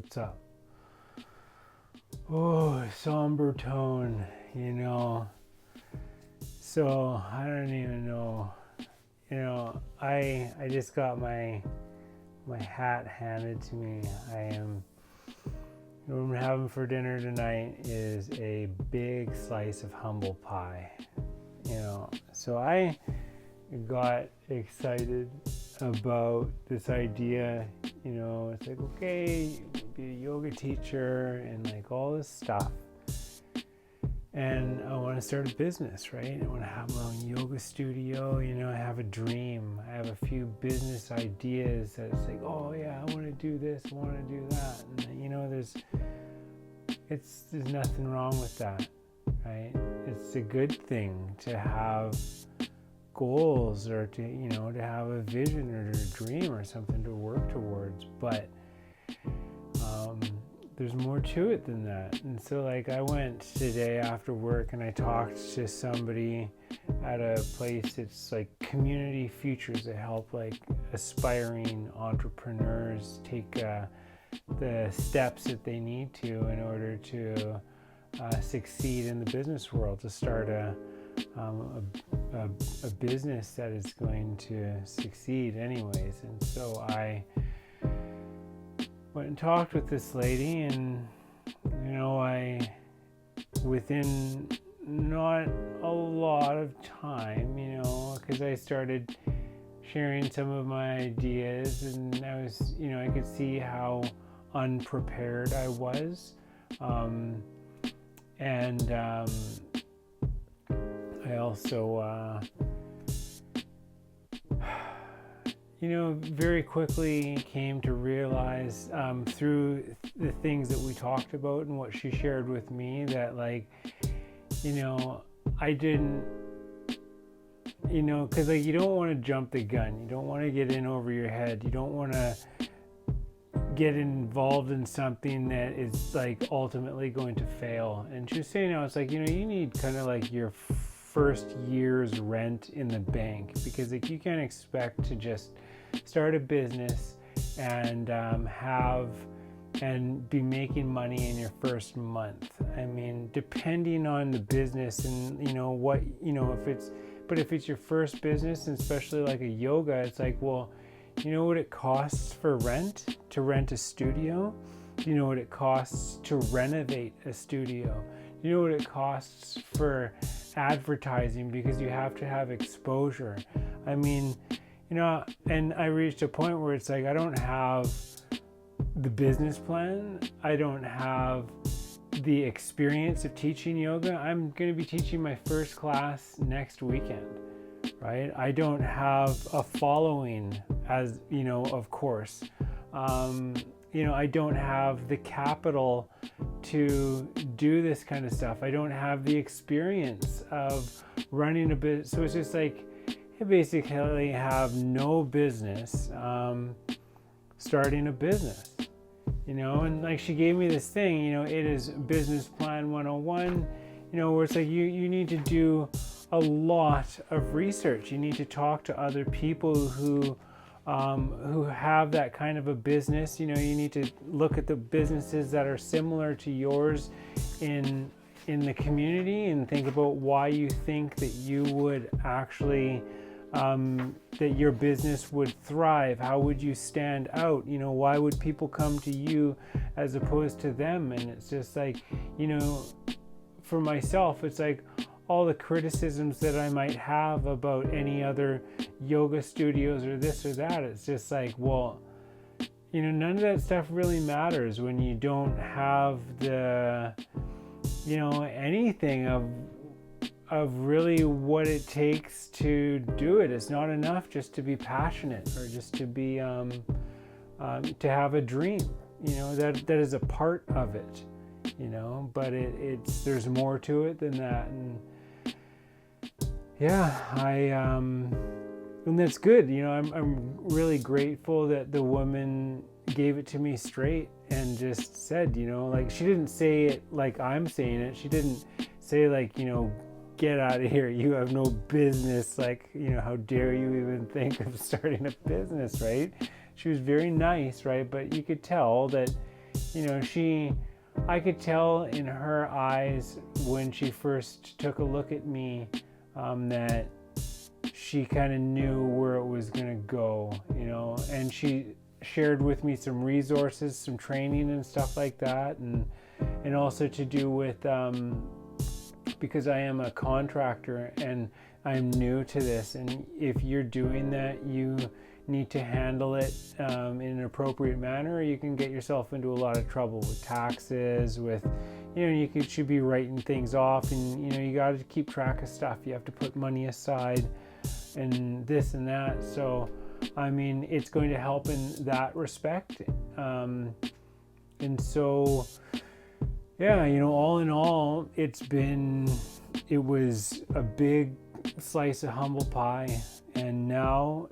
what's up? Oh, somber tone, So I don't even know. I just got my hat handed to me. What I'm having for dinner tonight is a big slice of humble pie. So I got excited about this idea. It's like, okay, be a yoga teacher and like all this stuff. And I want to start a business, right? I want to have my own yoga studio. I have a dream. I have a few business ideas that it's like, oh yeah, I want to do this, I want to do that. And there's nothing wrong with that, right? It's a good thing to have goals or to have a vision or a dream or something to work towards, but there's more to it than that. And so like I went today after work and I talked to somebody at a place. It's like Community Futures. They help like aspiring entrepreneurs take the steps that they need to in order to succeed in the business world, to start a business that is going to succeed anyways. And so I went and talked with this lady, and I within not a lot of time, because I started sharing some of my ideas, and I was, I could see how unprepared I was, and I also very quickly came to realize through the things that we talked about and what she shared with me that I didn't, because you don't want to jump the gun. You don't want to get in over your head. You don't want to get involved in something that is ultimately going to fail. And she was saying, it's you need kind of your first year's rent in the bank, because you can't expect to just start a business and be making money in your first month. I mean, depending on the business and if it's your first business, and especially like a yoga, it's well, you know what it costs for rent to rent a studio? You know what it costs to renovate a studio? You know what it costs for advertising, because you have to have exposure. I mean, and I reached a point where it's I don't have the business plan. I don't have the experience of teaching yoga. I'm going to be teaching my first class next weekend, right? I don't have a following, as of course. I don't have the capital to do this kind of stuff. I don't have the experience of running a business. So it's just I basically have no business starting a business, and she gave me this thing, it is Business Plan 101, where it's you need to do a lot of research. You need to talk to other people who have that kind of a business. You need to look at the businesses that are similar to yours in the community and think about why you think that you would actually that your business would thrive. How would you stand out? Why would people come to you as opposed to them? And it's just for myself, it's all the criticisms that I might have about any other yoga studios or this or that. It's just well, none of that stuff really matters when you don't have the, anything of really what it takes to do it. It's not enough just to be passionate or just to be to have a dream. That is a part of it. But it's there's more to it than that. And yeah, and that's good. I'm really grateful that the woman gave it to me straight and just said, she didn't say it like I'm saying it. She didn't say get out of here, you have no business, how dare you even think of starting a business, right? She was very nice, right? But you could tell that, I could tell in her eyes when she first took a look at me that she kind of knew where it was going to go, and she shared with me some resources, some training and stuff like that, and also to do with because I am a contractor and I'm new to this, and if you're doing that, you need to handle it in an appropriate manner, or you can get yourself into a lot of trouble with taxes, with should be writing things off, and you got to keep track of stuff. You have to put money aside and this and that. So it's going to help in that respect, and so all in all, it was a big slice of humble pie. And now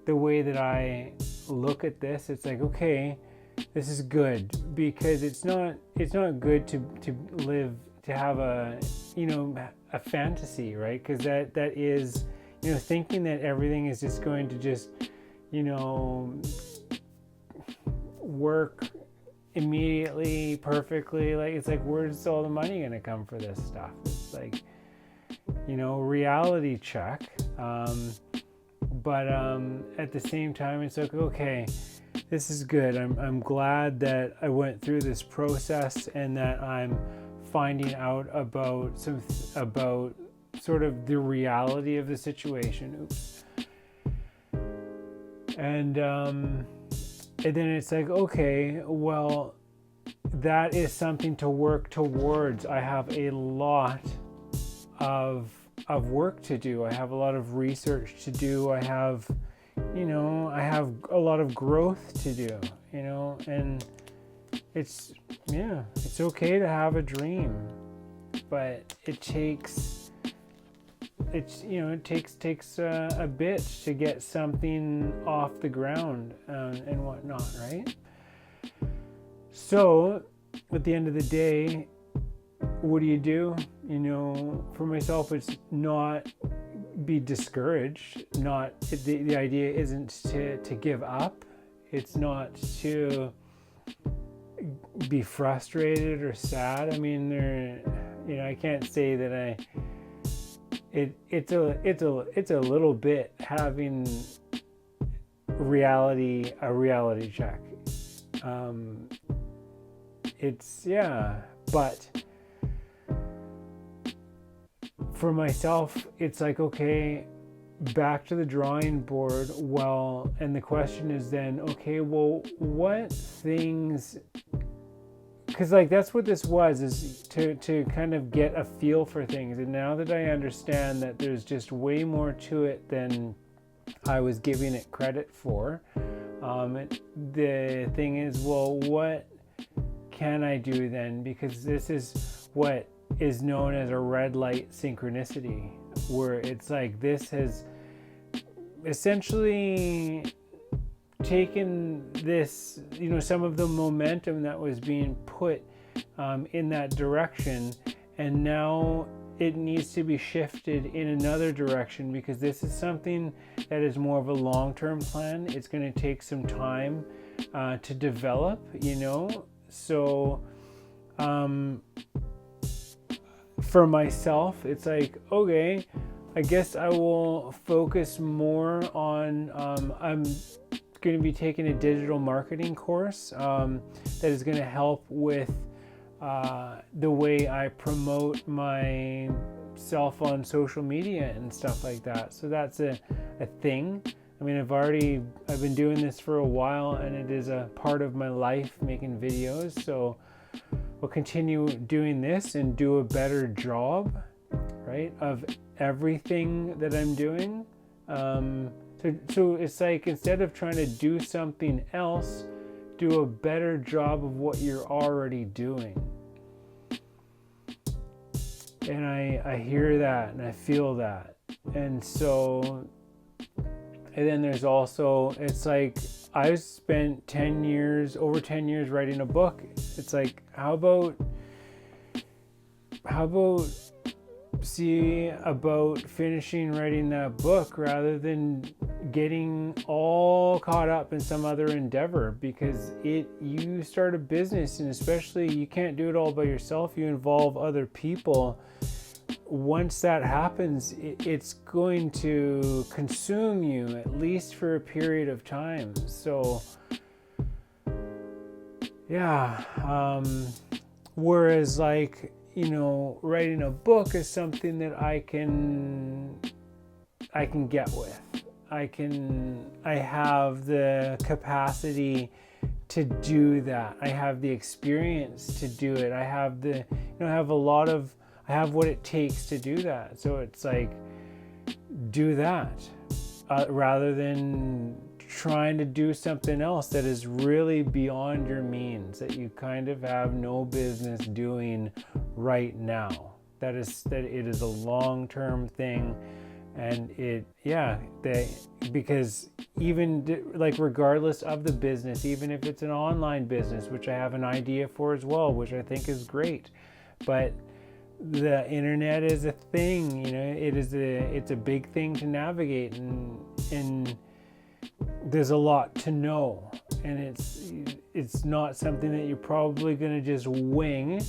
the way that I look at this, it's like, okay, this is good, because it's not good to have a fantasy, right? Because that is thinking that everything is just going to just work immediately perfectly. Like, it's like, where's all the money going to come for this stuff? It's like, reality check, but at the same time, it's like, okay, this is good. I'm glad that I went through this process and that I'm finding out about sort of the reality of the situation. Oops. And then it's like, okay, well, that is something to work towards. I have a lot of work to do. I have a lot of research to do. I have a lot of growth to do, and it's okay to have a dream, but it takes a bit to get something off the ground and whatnot, right? So at the end of the day, what do you do? For myself, it's not be discouraged. Not the idea isn't to give up. It's not to be frustrated or sad. I can't say that it's a little bit having a reality check. But for myself, it's like, okay, back to the drawing board. Well, and the question is then, okay, well, what things, because that's what this was, is to kind of get a feel for things. And now that I understand that there's just way more to it than I was giving it credit for, the thing is, well, what can I do then? Because this is what is known as a red light synchronicity, where it's like, this has essentially taken this, some of the momentum that was being put in that direction, and now it needs to be shifted in another direction, because this is something that is more of a long-term plan. It's going to take some time to develop, so for myself, it's like, okay, I guess I will focus more on, I'm going to be taking a digital marketing course that is going to help with the way I promote myself on social media and stuff like that. So that's a thing. I've been doing this for a while, and it is a part of my life, making videos. So we'll continue doing this and do a better job, right, of everything that I'm doing. So it's like, instead of trying to do something else, do a better job of what you're already doing. And I hear that and I feel that. And so, and then there's also, it's like, I spent over 10 years writing a book. It's like, how about see about finishing writing that book rather than getting all caught up in some other endeavor, because you start a business, and especially you can't do it all by yourself. You involve other people. Once that happens, it's going to consume you, at least for a period of time. So yeah, whereas like, writing a book is something that I can get with. I have the capacity to do that. I have the experience to do it. I have I have what it takes to do that. So it's like, do that rather than trying to do something else that is really beyond your means, that you kind of have no business doing right now. That it is a long-term thing, and because even like regardless of the business, even if it's an online business, which I have an idea for as well, which I think is great, but the internet is a thing, it's a big thing to navigate, and there's a lot to know, and it's not something that you're probably going to just wing,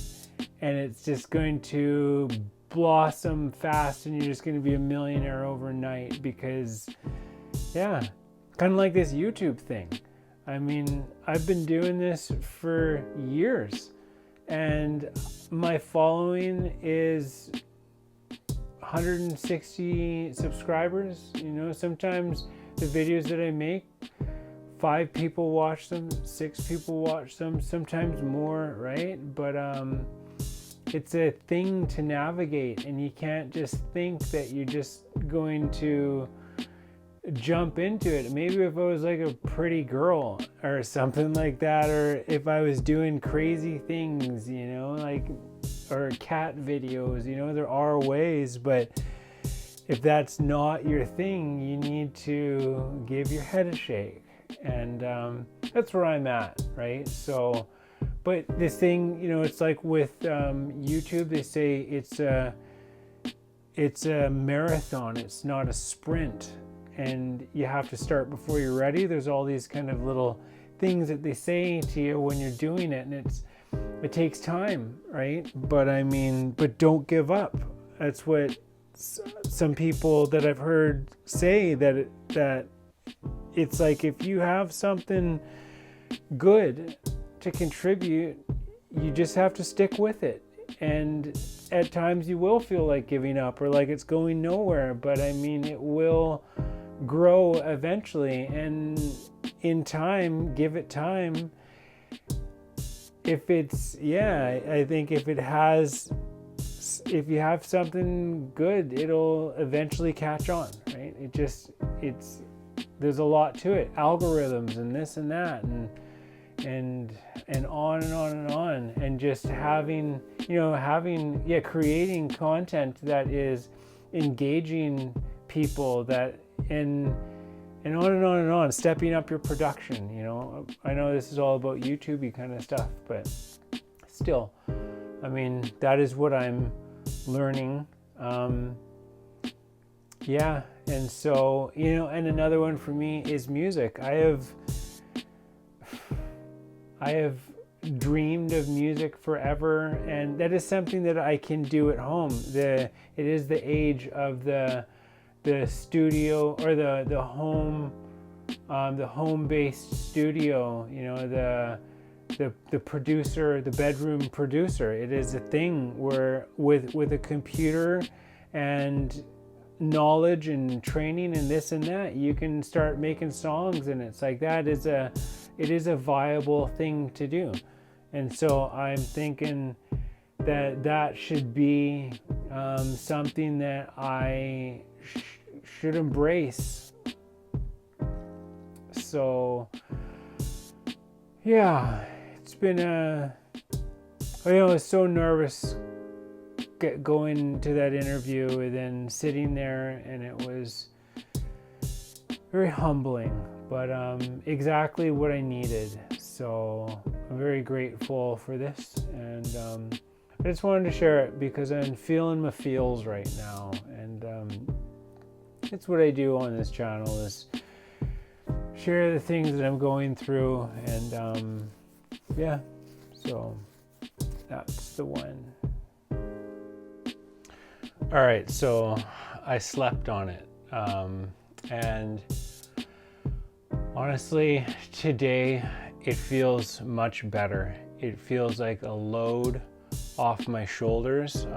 and it's just going to blossom fast, and you're just going to be a millionaire overnight. Because kind of like this YouTube thing. I mean, I've been doing this for years, and my following is 160 subscribers. Sometimes the videos that I make, 5 people watch them, 6 people watch them, sometimes more, right? But it's a thing to navigate, and you can't just think that you're just going to jump into it. Maybe if I was like a pretty girl or something like that, or if I was doing crazy things, or cat videos, there are ways, but if that's not your thing, you need to give your head a shake. And that's where I'm at, right? So, but this thing, it's like with YouTube, they say it's a marathon, it's not a sprint. And you have to start before you're ready. There's all these kind of little things that they say to you when you're doing it, and it takes time, right? But but don't give up. That's what some people that I've heard say, that it's like, if you have something good to contribute, you just have to stick with it. And at times you will feel like giving up or like it's going nowhere, but it will grow eventually, and in time, give it time. If it's I think if you have something good, it'll eventually catch on, right? There's a lot to it, algorithms and this and that, and on and on and on, and just creating content that is engaging people, that and on and on and on, stepping up your production. I know this is all about YouTube-y kind of stuff, but still, that is what I'm learning. And so, and another one for me is music. I have dreamed of music forever, and that is something that I can do at home. It is the age of the studio, or the home-based studio, the producer, the bedroom producer. It is a thing where with a computer and knowledge and training and this and that, you can start making songs, and it's like it is a viable thing to do. And so I'm thinking that should be something that I should embrace. So it's been I was so nervous going to that interview, and then sitting there, and it was very humbling, but exactly what I needed. So I'm very grateful for this, and I just wanted to share it because I'm feeling my feels right now, and it's what I do on this channel, is share the things that I'm going through, and yeah, so that's the one. All right, so I slept on it, and honestly, today it feels much better. It feels like a load off my shoulders,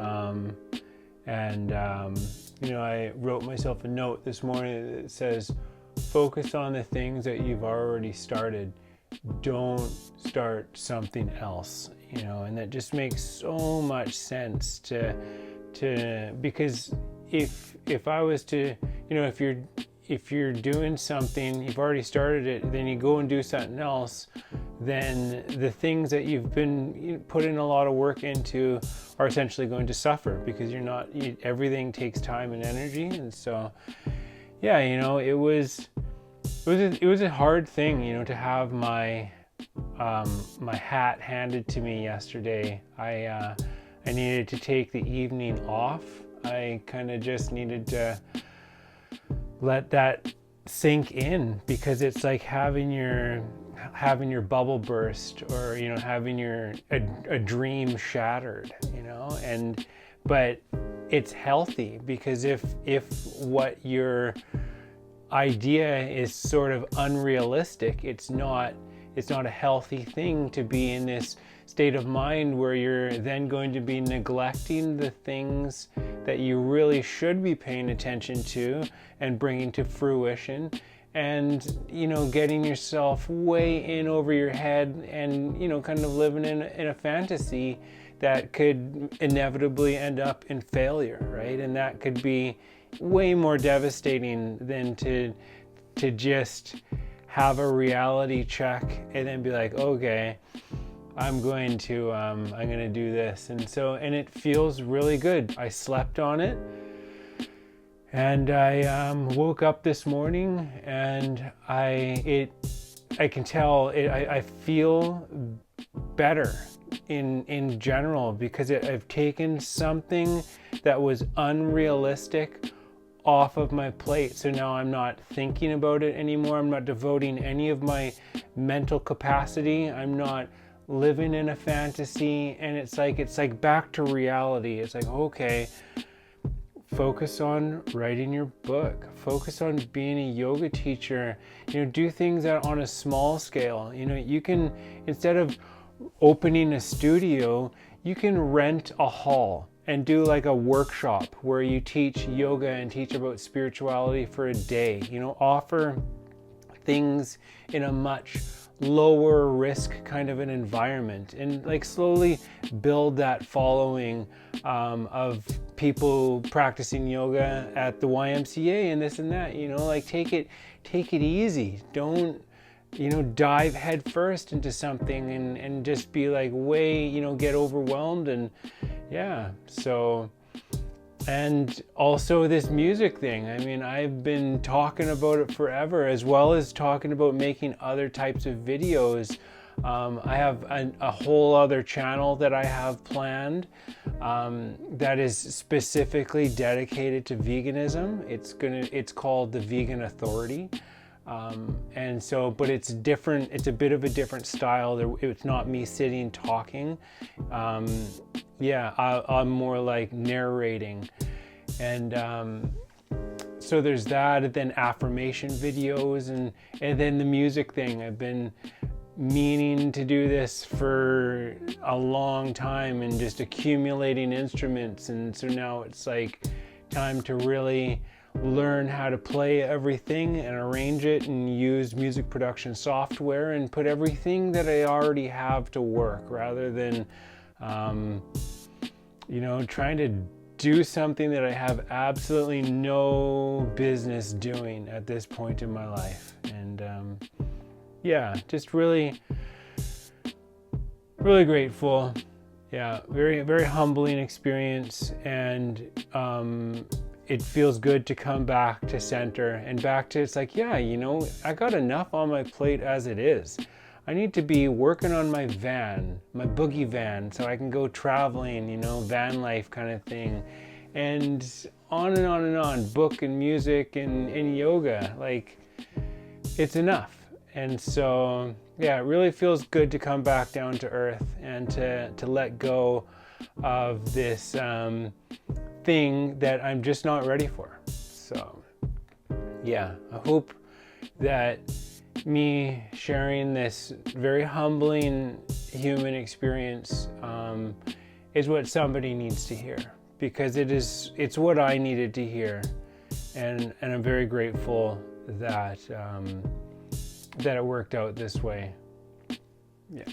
and I wrote myself a note this morning that says, focus on the things that you've already started. Don't start something else, and that just makes so much sense to because if I was to, if you're doing something, you've already started it, then you go and do something else, then the things that you've been putting a lot of work into are essentially going to suffer, because everything takes time and energy. And so, yeah, it was a hard thing, to have my hat handed to me yesterday. I needed to take the evening off. I kind of just needed to let that sink in, because it's like having your bubble burst, or having a dream shattered, but it's healthy, because if what your idea is sort of unrealistic, it's not a healthy thing to be in this state of mind where you're then going to be neglecting the things that you really should be paying attention to and bringing to fruition, and getting yourself way in over your head, and kind of living in a fantasy that could inevitably end up in failure, right? And that could be way more devastating than to just have a reality check and then be like, okay, I'm going to do this. And it feels really good. I slept on it, and I woke up this morning, and I can tell I feel better in general, because I've taken something that was unrealistic off of my plate. So now I'm not thinking about it anymore. I'm not devoting any of my mental capacity. I'm not living in a fantasy, and it's like back to reality. It's like, okay, focus on writing your book, focus on being a yoga teacher, do things that on a small scale. You can, instead of opening a studio, you can rent a hall and do like a workshop where you teach yoga and teach about spirituality for a day. Offer things in a much lower risk kind of an environment, and like slowly build that following of people practicing yoga at the YMCA and this and that. Take it easy. Don't dive head first into something and just be like get overwhelmed. And yeah, so, and also this music thing. I've been talking about it forever, as well as talking about making other types of videos. I have a whole other channel that I have planned that is specifically dedicated to veganism. It's called The Vegan Authority. And so, but it's different. It's a bit of a different style. It's not me sitting talking. I'm more like narrating. And so there's that, and then affirmation videos, and then the music thing. I've been meaning to do this for a long time, and just accumulating instruments. And so now it's like time to really learn how to play everything and arrange it, and use music production software, and put everything that I already have to work, rather than trying to do something that I have absolutely no business doing at this point in my life. And just really, really grateful. Yeah, very, very humbling experience. And it feels good to come back to center, and back to, it's like, I got enough on my plate as it is. I need to be working on my van, my boogie van, so I can go traveling, you know, van life kind of thing. And on and on and on, book and music and yoga, like it's enough. And so, yeah, it really feels good to come back down to earth and to let go of this thing that I'm just not ready for. So, yeah, I hope that me sharing this very humbling human experience is what somebody needs to hear, because it's what I needed to hear, and I'm very grateful that that it worked out this way. Yeah.